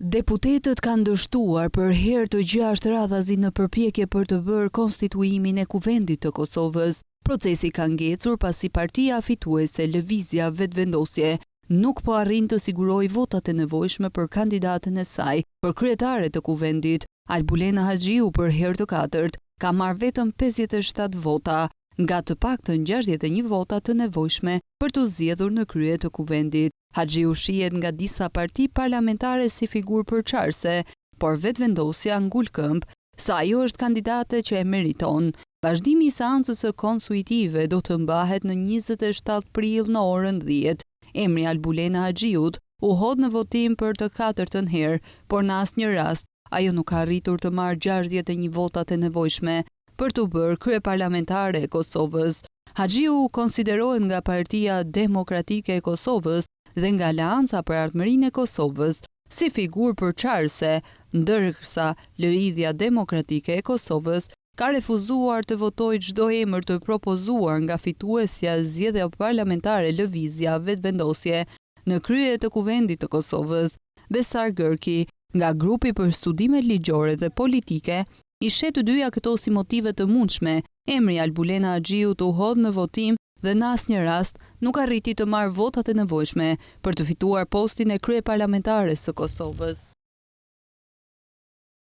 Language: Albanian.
Deputetët kanë dështuar për herë të 6 radhazi në përpjekje për të bërë konstituimin e Kuvendit të Kosovës. Procesi ka ngecur pasi partia fituese Lëvizja Vetëvendosje nuk po arrin të sigurojë votat e nevojshme për kandidatën e saj për kryetare të Kuvendit. Albulena Haxhiu për herë të katërt ka marrë vetëm 57 vota, nga të paktën 61 vota të nevojshme për të zgjedhur në krye të Kuvendit. Haxhiu shihet nga disa parti parlamentare si figurë përçarëse, por Vetëvendosja ngul këmbë se ajo është kandidate që e meriton. Vazhdimi i seancës së konsultive do të mbahet në 27 prill në orën 10. Emri Albulena Haxhiut u hodh në votim për të katërtën herë, por në asnjë rast ajo nuk ka arritur të marrë 61 votat e nevojshme për të bërë kryeparlamentare e Kosovës. Haxhiu konsiderohet nga Partia Demokratike e Kosovës dhe nga Aleanca për Ardhmërinë e Kosovës si figurë përçarëse, ndërsa Lëvizja Demokratike e Kosovës ka refuzuar të votojë çdo emër të propozuar nga fituesja e zgjedhjeve parlamentare Lëvizja Vetëvendosje në krye të Kuvendit të Kosovës. Besar Gërki, nga Grupi për Studimet Ligjore dhe Politike, i shet të dyja këto si motive të mundshme. Emri Albulena Haxhiut u hodh në votim dhe në asnjë rast nuk arriti të marrë votat e nevojshme për të fituar postin e kryeparlamentares së Kosovës.